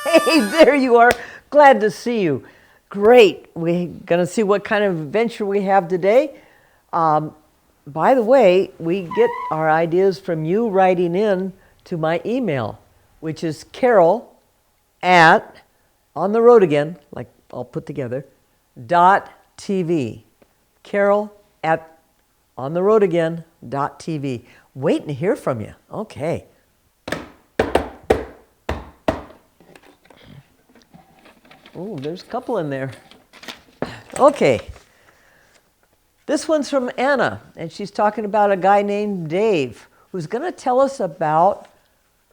Hey, there you are. Glad to see you. Great. We're going to see what kind of adventure we have today. By the way, we get our ideas from you writing in to my email, which is Carol at on the road again, like I'll put together, .tv. Carol at on the road again .tv. Waiting to hear from you. Okay. Oh, there's a couple in there. Okay. This one's from Anna, and she's talking about a guy named Dave who's going to tell us about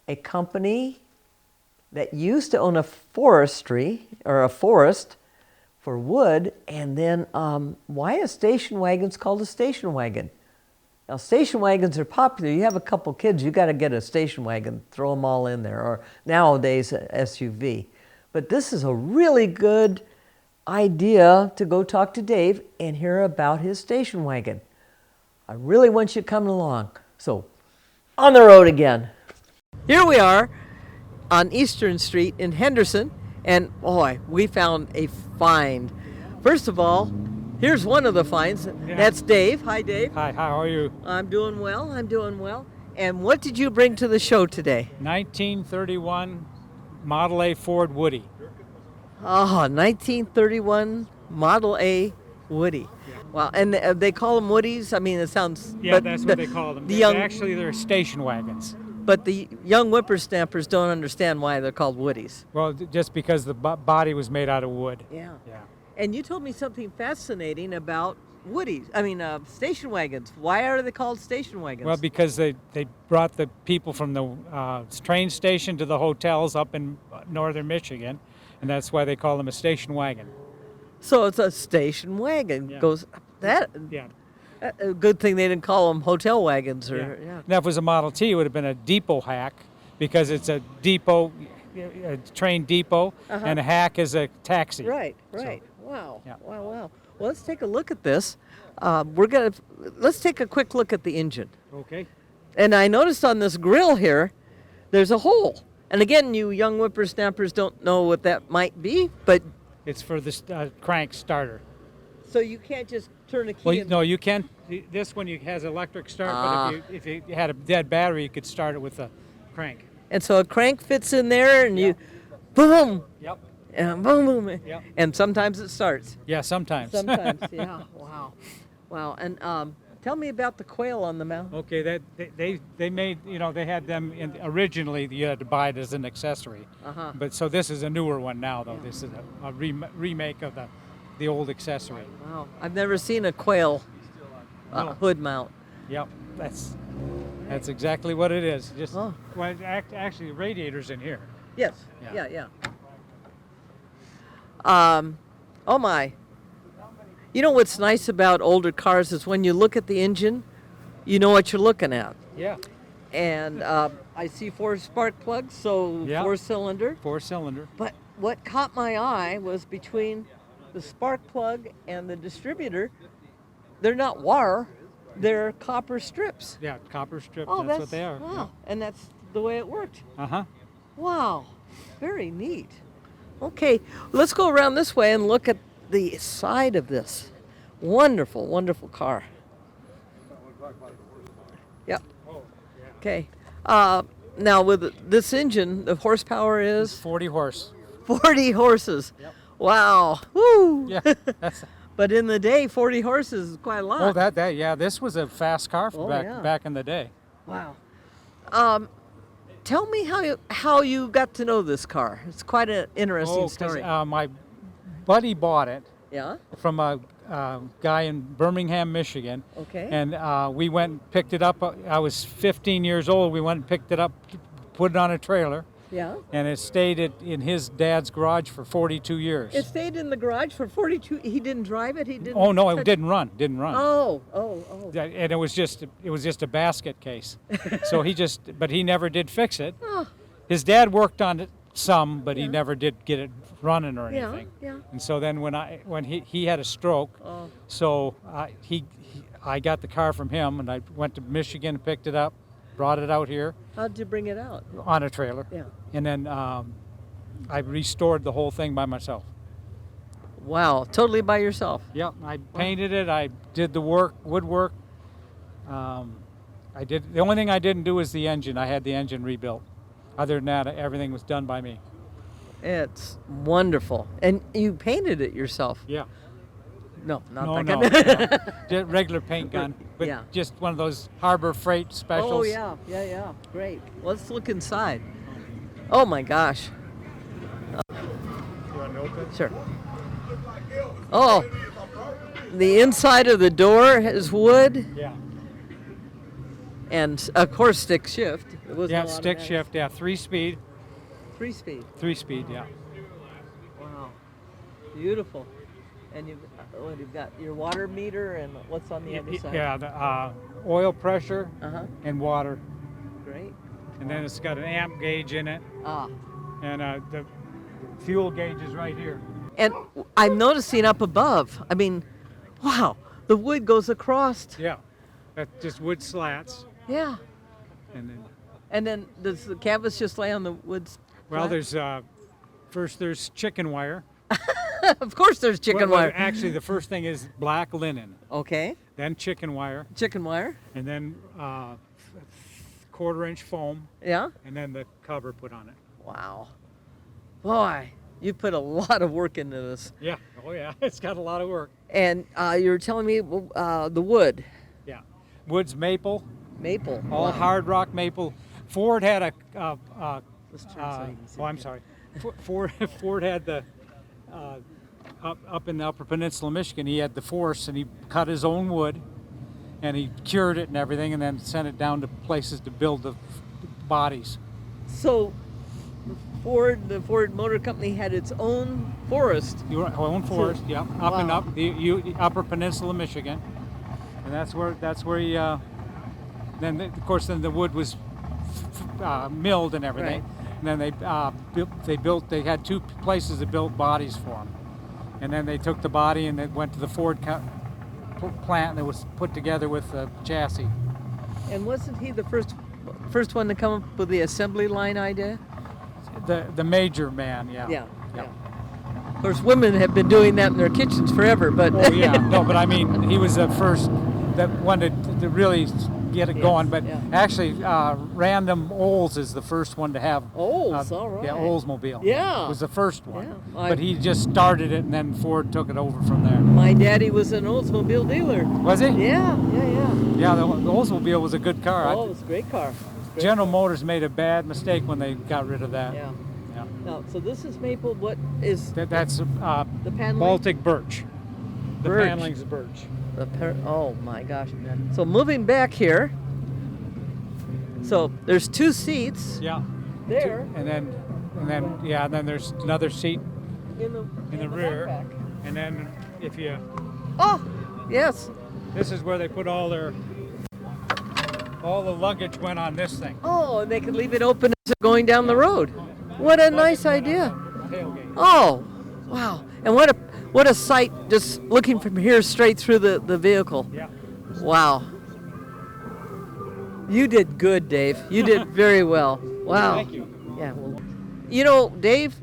a company that used to own a forestry or a forest for wood, and then why a station wagon's called a station wagon. Now, station wagons are popular. You have a couple kids, you got to get a station wagon, throw them all in there, or nowadays a SUV. But this is a really good idea to go talk to Dave and hear about his station wagon. I really want you to come along. So, on the road again. Here we are on Eastern Street in Henderson, and boy, we found a find. First of all, here's one of the finds. Yeah. That's Dave. Hi, Dave. Hi, how are you? I'm doing well. I'm doing well. And what did you bring to the show today? 1931 Model A Ford Woody. Oh, 1931 Model A Woody. Yeah. Wow, and they call them Woodies? I mean, it sounds... Yeah, that's what they call them. Actually, they're station wagons. But the young whippersnappers don't understand why they're called Woodies. Well, just because the body was made out of wood. Yeah. Yeah. And you told me something fascinating about Woodies. I mean, station wagons. Why are they called station wagons? Well, because they brought the people from the train station to the hotels up in northern Michigan, and that's why they call them a station wagon. So it's a station wagon. Yeah. Goes that. Yeah. A good thing they didn't call them hotel wagons. Or yeah. Now, if it was a Model T, it would have been a depot hack, because it's a depot, a train depot, and a hack is a taxi. Right. Right. So, wow. Yeah. Wow. Wow. Well, let's take a look at this. Let's take a quick look at the engine. Okay. And I noticed on this grill here, there's a hole. And again, you young whippersnappers don't know what that might be, but it's for the crank starter. So you can't just turn a key. Well, no, you can. This one has electric start, but if you had a dead battery, you could start it with a crank. And so a crank fits in there, and you, boom. Yep. And boom, boom. Yep. And sometimes it starts. Yeah, sometimes. Sometimes, yeah. Wow. Wow. And tell me about the quail on the mount. Okay, they made, they had them originally, you had to buy it as an accessory. But so this is a newer one now, though. Yeah. This is a remake of the old accessory. Wow. I've never seen a quail hood mount. Yep, that's exactly what it is. Just well, actually, the radiator's in here. Yes. Yeah. Oh my. You know what's nice about older cars is when you look at the engine, you know what you're looking at. Yeah. And I see 4 spark plugs, so yeah. 4-cylinder. 4-cylinder. But what caught my eye was between the spark plug and the distributor, they're not wire, they're copper strips. Yeah, copper strips, oh, that's what they are. Wow, yeah. And that's the way it worked. Wow, very neat. Okay, let's go around this way and look at the side of this. Wonderful, wonderful car. Yep. Okay. Now with this engine, the horsepower is? It's 40 horse. 40 horses. Yep. Wow. Woo. Yeah. But in the day, 40 horses is quite a lot. Oh, yeah. This was a fast car back in the day. Wow. Tell me how you got to know this car. It's quite an interesting story. My buddy bought it. Yeah. From a guy in Birmingham, Michigan. Okay. And we went and picked it up. I was 15 years old. We went and picked it up, put it on a trailer. Yeah. And it stayed in his dad's garage for 42 years. It stayed in the garage for 42. He didn't drive it. He didn't. Oh no, it didn't run. Oh. And it was just a basket case. So but he never did fix it. Oh. His dad worked on it some, but he never did get it running or anything. Yeah. And so then when he had a stroke, so I got the car from him, and I went to Michigan and picked it up, brought it out here. How'd you bring it out? On a trailer. Yeah. And then I restored the whole thing by myself. Wow, totally by yourself. Yep, I painted it. I did the work, woodwork. I did. The only thing I didn't do was the engine. I had the engine rebuilt. Other than that, everything was done by me. It's wonderful. And you painted it yourself? Yeah. No, not No, that no. kind. Just regular paint gun, but Yeah. just one of those Harbor Freight specials. Oh, yeah, yeah, yeah. Great. Let's look inside. Oh, my gosh. You want to open? Sure. Oh, the inside of the door is wood Yeah. and, of course, stick shift. It was Yeah, stick shift. Yeah, 3-speed. 3-speed. 3-speed. Yeah. Wow. Beautiful. And you've got your water meter and what's on the other side? Yeah, the oil pressure Uh-huh. and water, Great. and then it's got an amp gauge in it, Ah. and the fuel gauge is right here. And I'm noticing up above, I mean, wow, the wood goes across. Yeah, that's just wood slats, Yeah. and then And then does the canvas just lay on the wood? well, slats? there's first there's chicken wire. Of course there's chicken Well, wire. Actually, the first thing is black linen, Okay. then chicken wire, Chicken wire. and then 1/4-inch foam, Yeah. and then the cover put on it. Wow. Boy, you put a lot of work into this. Yeah. Oh yeah, it's got a lot of work. And you were telling me the wood. Yeah. Wood's maple. Maple. All Wow. hard rock maple. Ford had a. Let's turn so you can see. Oh, I'm sorry. Ford had the up in the Upper Peninsula, Michigan. He had the forest, and he cut his own wood, and he cured it and everything, and then sent it down to places to build the bodies. So the Ford Motor Company had its own forest. Your own forest, yeah, up and Wow. up the Upper Peninsula, Michigan, and that's where he. Then of course the wood was milled and everything, Right. and then they had 2 places that built bodies for him, and then they took the body and it went to the Ford plant and it was put together with the chassis. And wasn't he the first one to come up with the assembly line idea? The major man, yeah. Yeah. Of course, women have been doing that in their kitchens forever, but Oh yeah, no, but I mean he was the first that wanted to really get it Yes, going. But yeah. actually, Random Olds is the first one to have. Olds, all right. Yeah, Oldsmobile. Yeah. Was the first one. Yeah. But he just started it, and then Ford took it over from there. my daddy was an Oldsmobile dealer. Was he? Yeah. Yeah, the Oldsmobile was a good car. Oh, it was a great car. It was a great General Motors made a bad mistake when they got rid of that. Yeah. Yeah. Now, so this is maple. What is That's the paneling? Baltic birch. The Birch. paneling's birch. Oh my gosh. So moving back here. So there's 2 seats Yeah. there And then there's another seat in the rear. backpack. And then if you, Oh, yes. this is where they put all the luggage went on this thing. Oh, and they could leave it open as they're going down the road. What a nice idea. Tailgate. Oh, wow. And what a sight just looking from here straight through the vehicle. Yeah. Wow. You did good, Dave. You did very well. Wow. Thank you. Yeah. Well, you know, Dave,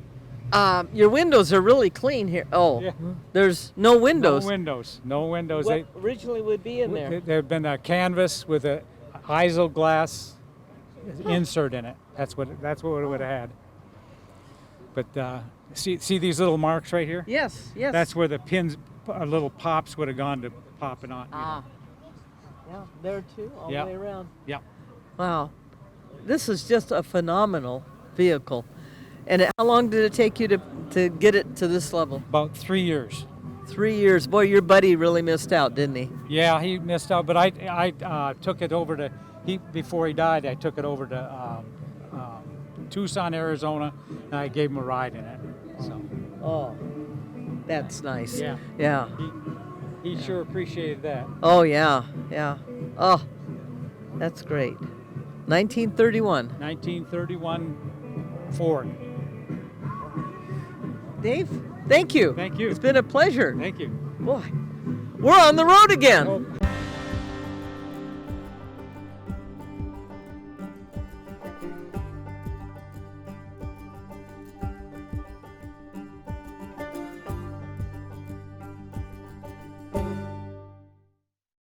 your windows are really clean here. Oh, Yeah. there's no windows. No windows. No windows. What originally would be in there? There had been a canvas with a isoglass insert in it. That's what it would have had. But see these little marks right here? Yes, yes. That's where the pins, little pops would have gone to pop it on. Ah. Yeah, there too, all Yeah. the way around. Yeah. Wow. This is just a phenomenal vehicle. And how long did it take you to get it to this level? About 3 years. 3 years. Boy, your buddy really missed out, didn't he? Yeah, he missed out, but I took it over to before he died. I took it over to Tucson, Arizona, and I gave him a ride in it. So Oh, that's nice. Yeah. Yeah. he sure appreciated that. Oh, yeah. Yeah. Oh, that's great. 1931. 1931 Ford. Dave, thank you. Thank you. It's been a pleasure. Thank you. Boy, we're on the road again. Oh.